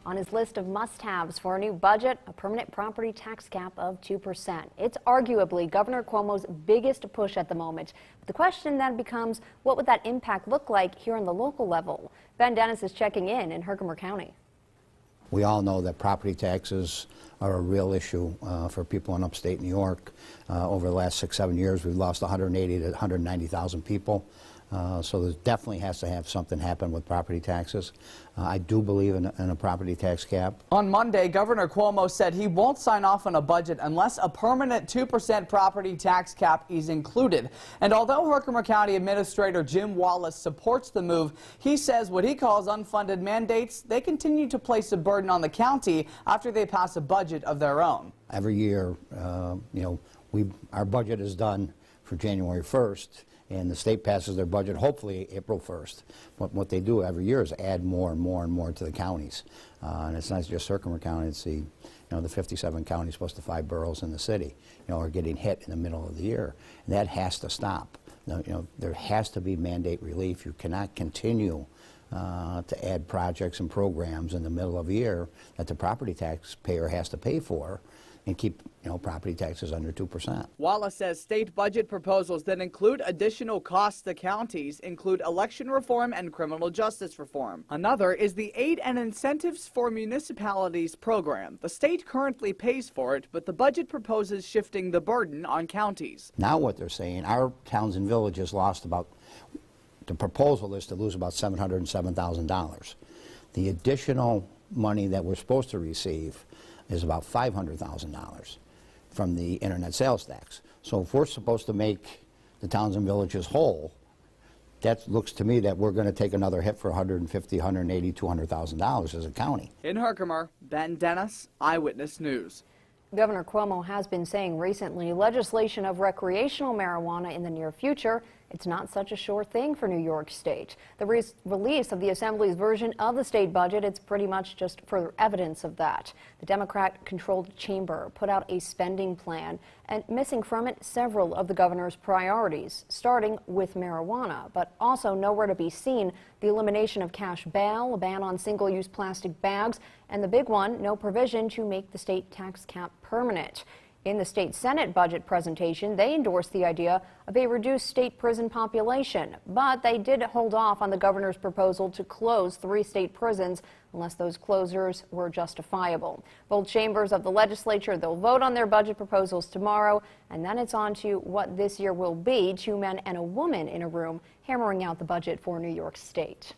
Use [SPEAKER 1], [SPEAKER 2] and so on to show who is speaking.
[SPEAKER 1] On his list of must-haves for a new budget, a permanent property tax cap of 2%. It's arguably Governor Cuomo's biggest push at the moment. But the question then becomes, what would that impact look like here on the local level? Ben Dennis is checking in Herkimer County.
[SPEAKER 2] We all know that property taxes are a real issue for people in upstate New York. Over the last 6-7 years, we've lost 180 to 190,000 people. So there definitely has to have something happen with property taxes. I do believe in a property tax cap.
[SPEAKER 3] On Monday, Governor Cuomo said he won't sign off on a budget unless a permanent 2% property tax cap is included. And although Herkimer County Administrator Jim Wallace supports the move, he says what he calls unfunded mandates, they continue to place a burden on the county after they pass a budget of their own.
[SPEAKER 2] Every year, our budget is done for January 1st. And the state passes their budget hopefully April 1st. But what they do every year is add more and more and more to the counties. And it's not just Herkimer County, it's the 57 counties plus the 5 boroughs in the city, are getting hit in the middle of the year. And that has to stop. There has to be mandate relief. You cannot continue to add projects and programs in the middle of the year that the property taxpayer has to pay for and keep property taxes under 2%.
[SPEAKER 3] Wallace says state budget proposals that include additional costs to counties include election reform and criminal justice reform. Another is the Aid and Incentives for Municipalities program. The state currently pays for it, but the budget proposes shifting the burden on counties.
[SPEAKER 2] Now what they're saying, our towns and villages lost the proposal is to lose about $707,000. The additional money that we're supposed to receive is about $500,000 from the internet sales tax. So if we're supposed to make the towns and villages whole, that looks to me that we're going to take another hit for $150,000, $180,000, $200,000 as a county.
[SPEAKER 3] In Herkimer, Ben Dennis, Eyewitness News.
[SPEAKER 1] Governor Cuomo has been saying recently legislation of recreational marijuana in the near future, it's not such a sure thing for New York State. The release of the Assembly's version of the state budget, it's pretty much just further evidence of that. The Democrat-controlled chamber put out a spending plan, and missing from it several of the governor's priorities, starting with marijuana, but also nowhere to be seen the elimination of cash bail, a ban on single-use plastic bags, and the big one, no provision to make the state tax cap permanent. In the state Senate budget presentation, they endorsed the idea of a reduced state prison population, but they did hold off on the governor's proposal to close 3 state prisons unless those closures were justifiable. Both chambers of the legislature, they'll vote on their budget proposals tomorrow, and then it's on to what this year will be, 2 men and a woman in a room hammering out the budget for New York State.